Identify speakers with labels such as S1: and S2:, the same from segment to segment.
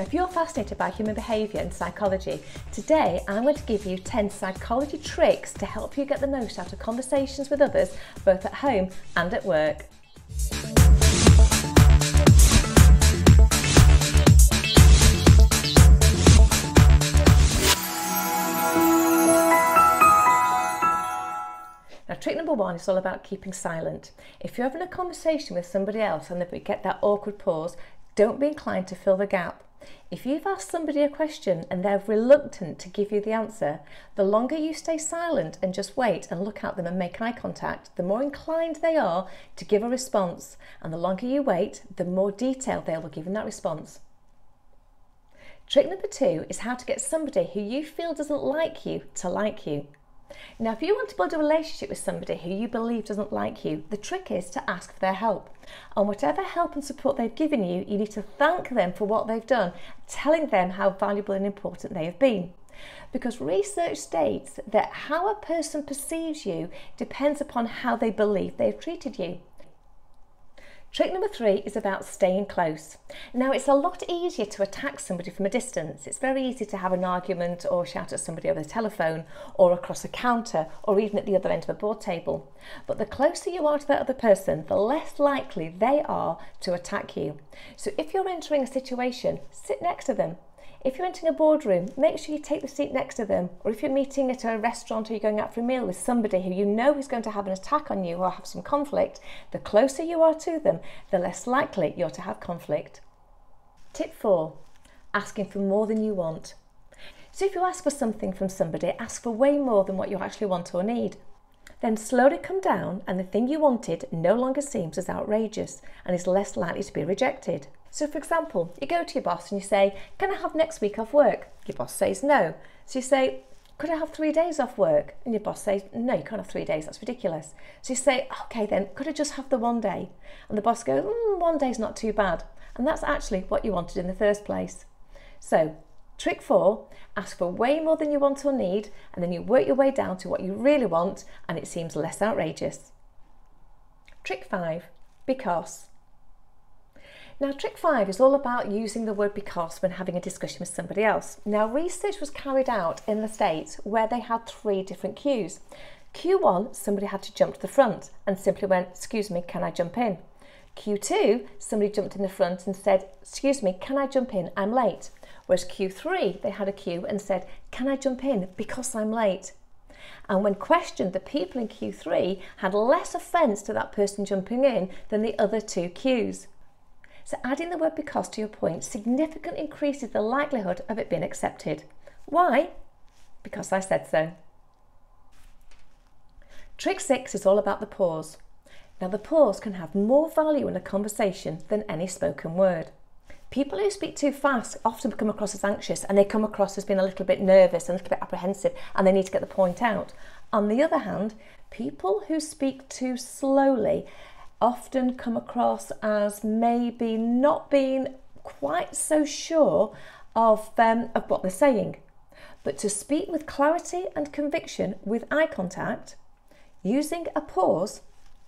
S1: Now, if you're fascinated by human behaviour and psychology, today I'm going to give you 10 psychology tricks to help you get the most out of conversations with others, both at home and at work. Now, trick number 1 is all about keeping silent. If you're having a conversation with somebody else and they get that awkward pause, don't be inclined to fill the gap. If you've asked somebody a question and they're reluctant to give you the answer, the longer you stay silent and just wait and look at them and make eye contact, the more inclined they are to give a response. And the longer you wait, the more detail they will give in that response. Trick number 2 is how to get somebody who you feel doesn't like you to like you. Now, if you want to build a relationship with somebody who you believe doesn't like you, the trick is to ask for their help. And whatever help and support they've given you, you need to thank them for what they've done, telling them how valuable and important they have been. Because research states that how a person perceives you depends upon how they believe they've treated you. Trick number 3 is about staying close. Now, it's a lot easier to attack somebody from a distance. It's very easy to have an argument or shout at somebody over the telephone or across a counter or even at the other end of a board table. But the closer you are to that other person, the less likely they are to attack you. So if you're entering a situation, sit next to them. If you're entering a boardroom, make sure you take the seat next to them. Or if you're meeting at a restaurant or you're going out for a meal with somebody who you know is going to have an attack on you or have some conflict, the closer you are to them, the less likely you're to have conflict. Tip 4, asking for more than you want. So if you ask for something from somebody, ask for way more than what you actually want or need. Then slowly come down and the thing you wanted no longer seems as outrageous and is less likely to be rejected. So for example, you go to your boss and you say, can I have next week off work? Your boss says no. So you say, could I have 3 days off work? And your boss says, no, you can't have 3 days, that's ridiculous. So you say, okay then, could I just have the 1 day? And the boss goes, 1 day's not too bad. And that's actually what you wanted in the first place. So trick 4, ask for way more than you want or need, and then you work your way down to what you really want and it seems less outrageous. Trick 5, because. Now, trick 5 is all about using the word because when having a discussion with somebody else. Now, research was carried out in the States where they had 3 different cues. Q1, somebody had to jump to the front and simply went, excuse me, can I jump in? Q2, somebody jumped in the front and said, excuse me, can I jump in? I'm late. Whereas Q3, they had a cue and said, can I jump in because I'm late? And when questioned, the people in Q3 had less offence to that person jumping in than the other 2 cues. So adding the word because to your point significantly increases the likelihood of it being accepted. Why? Because I said so. Trick 6 is all about the pause. Now, the pause can have more value in a conversation than any spoken word. People who speak too fast often come across as anxious and they come across as being a little bit nervous and a little bit apprehensive and they need to get the point out. On the other hand, people who speak too slowly often come across as maybe not being quite so sure of what they're saying. But to speak with clarity and conviction with eye contact, using a pause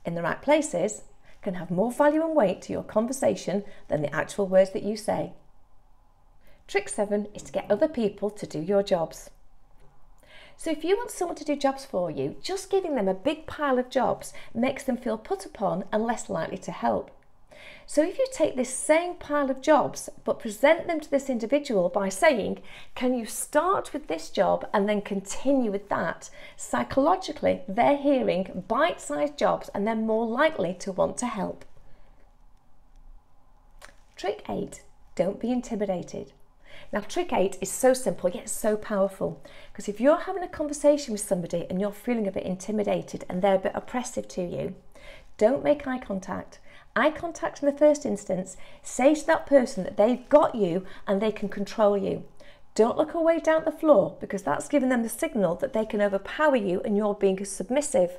S1: in the right places can have more value and weight to your conversation than the actual words that you say. Trick 7 is to get other people to do your jobs. So if you want someone to do jobs for you, just giving them a big pile of jobs makes them feel put upon and less likely to help. So if you take this same pile of jobs but present them to this individual by saying, can you start with this job and then continue with that? Psychologically, they're hearing bite-sized jobs and they're more likely to want to help. Trick 8, don't be intimidated. Now, trick 8 is so simple yet so powerful, because if you're having a conversation with somebody and you're feeling a bit intimidated and they're a bit oppressive to you, don't make eye contact. Eye contact in the first instance, say to that person that they've got you and they can control you. Don't look away down at the floor, because that's giving them the signal that they can overpower you and you're being submissive.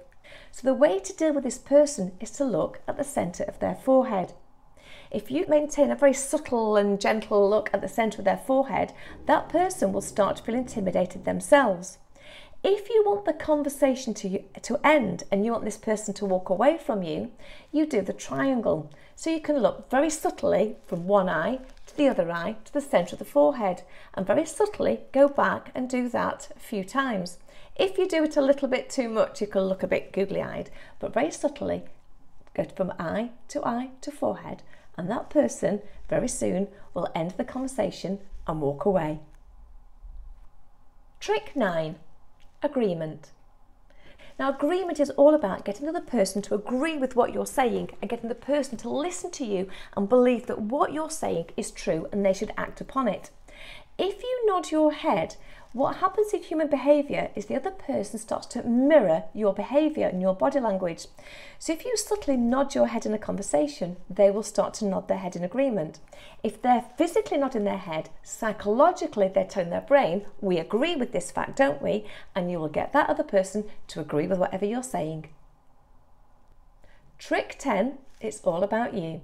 S1: So the way to deal with this person is to look at the centre of their forehead. If you maintain a very subtle and gentle look at the centre of their forehead, that person will start to feel intimidated themselves. If you want the conversation to end and you want this person to walk away from you, you do the triangle. So you can look very subtly from one eye to the other eye, to the centre of the forehead, and very subtly go back and do that a few times. If you do it a little bit too much, you can look a bit googly-eyed, but very subtly go from eye to forehead, and that person very soon will end the conversation and walk away. Trick 9, agreement. Now, agreement is all about getting the other person to agree with what you're saying and getting the person to listen to you and believe that what you're saying is true and they should act upon it. If you nod your head, what happens in human behaviour is the other person starts to mirror your behaviour and your body language. So if you subtly nod your head in a conversation, they will start to nod their head in agreement. If they're physically nodding their head, psychologically they're telling their brain, we agree with this fact, don't we? And you will get that other person to agree with whatever you're saying. Trick 10, it's all about you.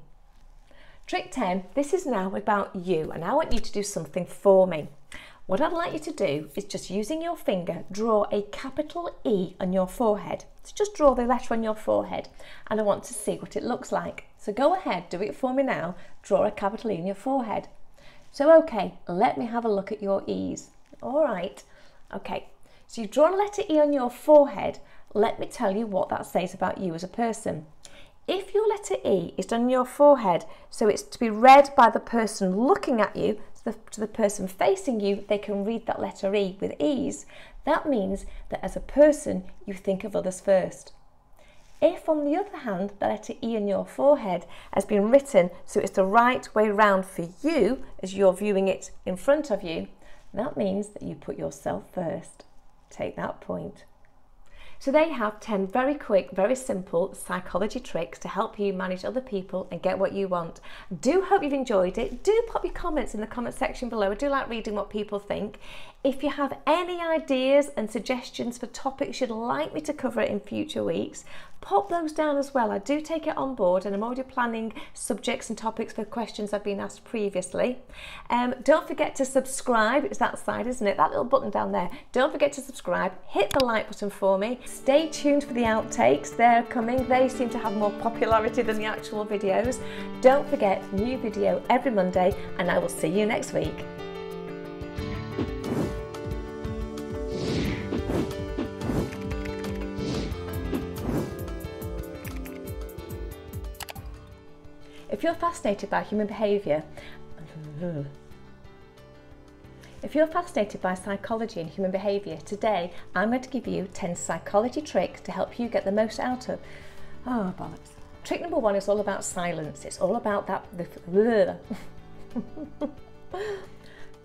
S1: Trick 10, this is now about you, and I want you to do something for me. What I'd like you to do is just using your finger, draw a capital E on your forehead. So just draw the letter on your forehead, and I want to see what it looks like. So go ahead, do it for me now. Draw a capital E on your forehead. So okay, let me have a look at your E's. All right, okay. So you've drawn a letter E on your forehead. Let me tell you what that says about you as a person. If your letter E is done on your forehead, so it's to be read by the person looking at you, to the person facing you, they can read that letter E with ease. That means that as a person, you think of others first. If, on the other hand, the letter E on your forehead has been written so it's the right way round for you as you're viewing it in front of you, that means that you put yourself first. Take that point. So they have 10 very quick, very simple psychology tricks to help you manage other people and get what you want. Do hope you've enjoyed it. Do pop your comments in the comment section below. I do like reading what people think. If you have any ideas and suggestions for topics you'd like me to cover in future weeks, pop those down as well. I do take it on board, and I'm already planning subjects and topics for questions I've been asked previously. Don't forget to subscribe. It's that side, isn't it? That little button down there. Don't forget to subscribe. Hit the like button for me. Stay tuned for the outtakes. They're coming. They seem to have more popularity than the actual videos. Don't forget, new video every Monday, and I will see you next week. If you're fascinated by human behaviour, if you're fascinated by psychology and human behaviour, today I'm going to give you 10 psychology tricks to help you get the most out of, oh bollocks. Trick number 1 is all about silence. It's all about that,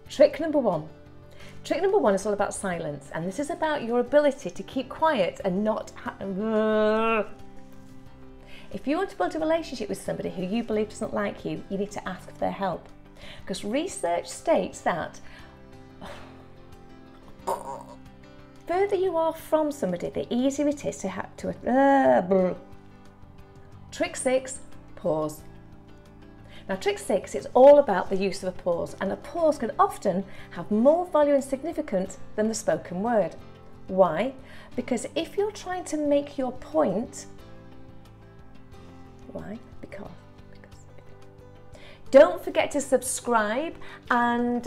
S1: Trick number one is all about silence, and this is about your ability to keep quiet and not If you want to build a relationship with somebody who you believe doesn't like you, you need to ask for their help. Because research states that further you are from somebody, the easier it is to have to... Trick 6, pause. Now, trick 6 is all about the use of a pause, and a pause can often have more value and significance than the spoken word. Why? Because if you're trying to make your point, why? Because. Don't forget to subscribe, and